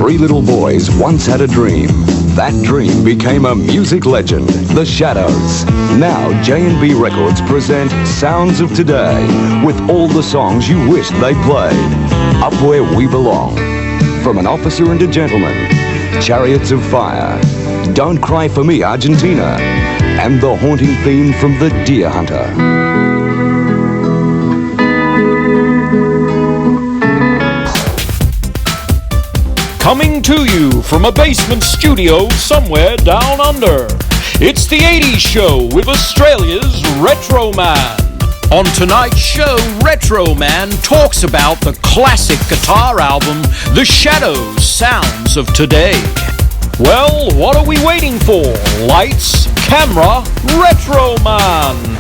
Three little boys once had a dream. That dream became a music legend, The Shadows. Now J&B Records present Sounds of Today with all the songs you wished they played. Up Where We Belong, From an Officer and a Gentleman, Chariots of Fire, Don't Cry for Me, Argentina, and the haunting theme from The Deer Hunter. Coming to you from a basement studio somewhere down under, it's the 80s Show with Australia's Retro Man. On tonight's show, Retro Man talks about the classic guitar album, The Shadows, Sounds of Today. Well, what are we waiting for? Lights, camera, Retro Man.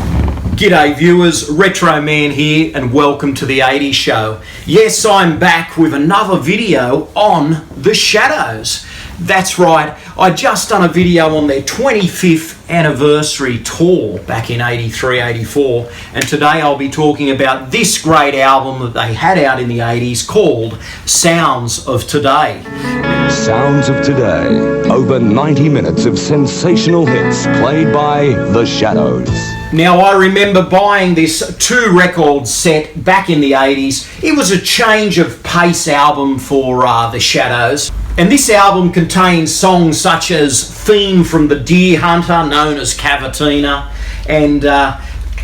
G'day viewers, Retro Man here and welcome to the 80s Show. Yes, I'm back with another video on The Shadows. That's right, I just done a video on their 25th anniversary tour back in 83-84, and today I'll be talking about this great album that they had out in the 80s called Sounds of Today. Sounds of Today, over 90 minutes of sensational hits played by The Shadows. Now, I remember buying this 2-record set back in the 80s. It was a change of pace album for The Shadows. And this album contains songs such as Theme from the Deer Hunter, known as Cavatina, and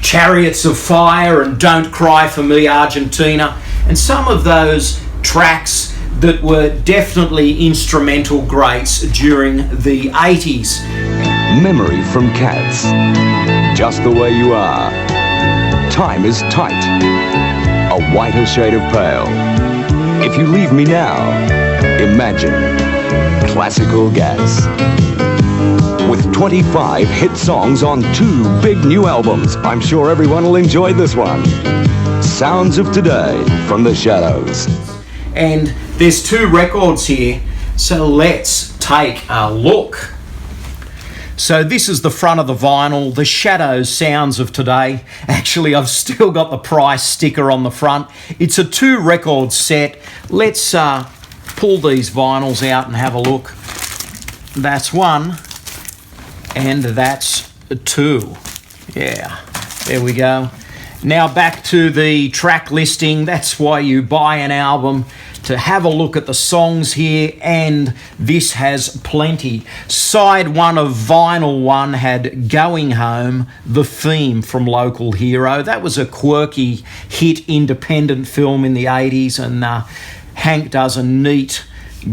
Chariots of Fire and Don't Cry for Me, Argentina, and some of those tracks that were definitely instrumental greats during the 80s. Memory from Cats, Just the Way You Are, Time is Tight, A Whiter Shade of Pale, If You Leave Me Now, Imagine, Classical Gas. With 25 hit songs on 2 big new albums, I'm sure everyone will enjoy this one. Sounds of Today from The Shadows. And there's 2 records here, so let's take a look. So this is the front of the vinyl, The Shadows, Sounds of Today. Actually, I've still got the price sticker on the front. It's a 2-record set. Let's pull these vinyls out and have a look. That's 1, and that's 2. Yeah, there we go. Now back to the track listing. That's why you buy an album, to have a look at the songs here, and this has plenty. Side 1 of vinyl 1 had Going Home, the theme from Local Hero. That was a quirky hit independent film in the 80s, and Hank does a neat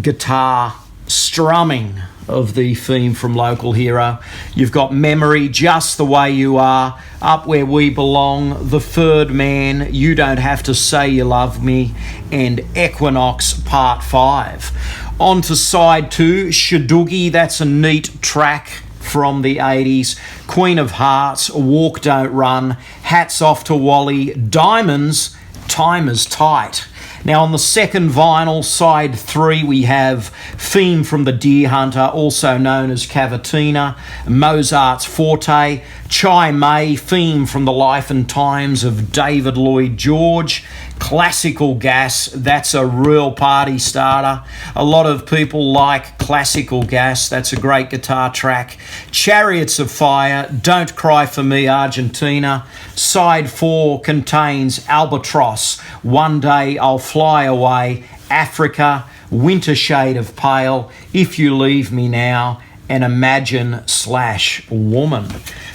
guitar strumming of the theme from Local Hero. You've got Memory, Just the Way You Are, Up Where We Belong, The Third Man, You Don't Have to Say You Love Me, and Equinox Part 5. On to side 2, Shadoogie, that's a neat track from the 80s. Queen of Hearts, Walk Don't Run, Hats Off to Wally, Diamonds, Time is Tight. Now on the second vinyl, side 3, we have Theme from the Deer Hunter, also known as Cavatina, Mozart's Forte, Chai May, Theme from the Life and Times of David Lloyd George, Classical Gas, that's a real party starter. A lot of people like Classical Gas, that's a great guitar track. Chariots of Fire, Don't Cry for Me, Argentina. Side 4 contains Albatross, One Day I'll Fly Away, Africa, Winter Shade of Pale, If You Leave Me Now, and Imagine/Woman.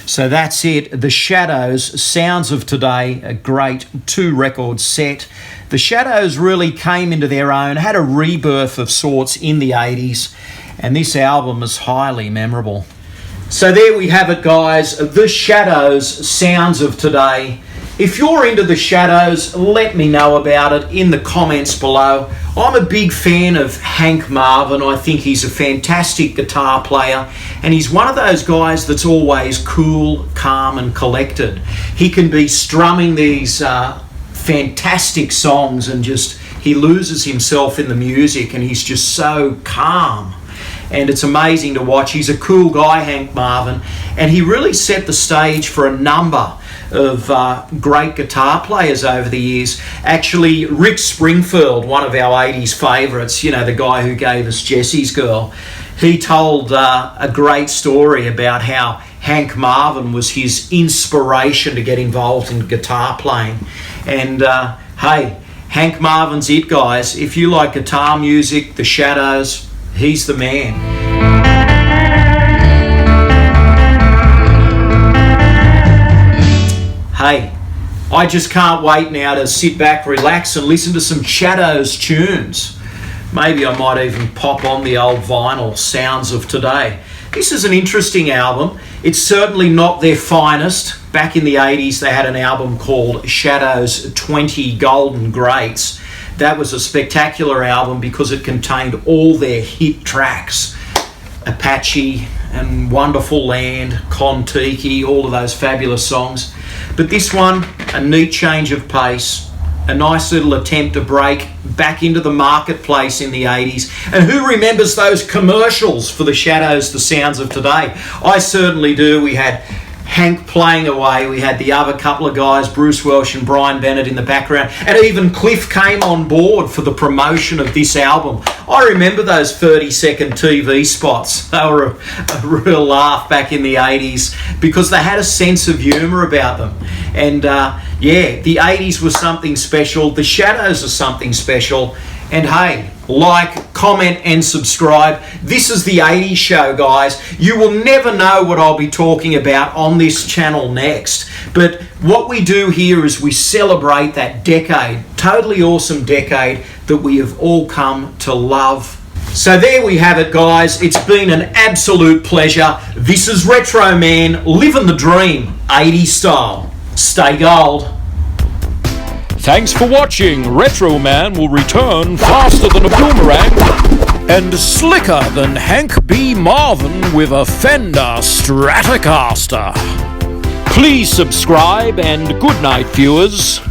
So that's it. The Shadows, Sounds of Today, a great 2-record set. The Shadows really came into their own, had a rebirth of sorts in the 80s, and this album is highly memorable. So there we have it, guys. The Shadows, Sounds of Today. If you're into The Shadows, let me know about it in the comments below. I'm a big fan of Hank Marvin. I think he's a fantastic guitar player, and he's one of those guys that's always cool, calm, and collected. He can be strumming these fantastic songs and he loses himself in the music, and he's just so calm. And it's amazing to watch. He's a cool guy, Hank Marvin, and he really set the stage for a number of great guitar players over the years. Actually, Rick Springfield, one of our 80s favourites, you know, the guy who gave us Jessie's Girl, he told a great story about how Hank Marvin was his inspiration to get involved in guitar playing. And hey, Hank Marvin's it, guys. If you like guitar music, the Shadows, he's the man. Hey, I just can't wait now to sit back, relax and listen to some Shadows tunes. Maybe I might even pop on the old vinyl Sounds of Today. This is an interesting album. It's certainly not their finest. Back in the 80s, they had an album called Shadows 20 Golden Greats. That was a spectacular album because it contained all their hit tracks. Apache and Wonderful Land, Kon-Tiki, all of those fabulous songs. But this one, a neat change of pace, a nice little attempt to break back into the marketplace in the 80s. And who remembers those commercials for the Shadows, the Sounds of Today? I certainly do. We had Hank playing away. We had the other couple of guys, Bruce Welch and Brian Bennett, in the background. And even Cliff came on board for the promotion of this album. I remember those 30-second TV spots. They were a real laugh back in the 80s because they had a sense of humour about them. And yeah, the 80s was something special. The Shadows are something special. And hey, like, comment and subscribe. This is the 80s show, guys. You will never know what I'll be talking about on this channel next. But what we do here is we celebrate that decade, totally awesome decade that we have all come to love. So there we have it, guys. It's been an absolute pleasure. This is Retro Man, living the dream, 80s style. Stay gold. Thanks for watching. Retro Man will return faster than a boomerang and slicker than Hank B. Marvin with a Fender Stratocaster. Please subscribe and good night, viewers.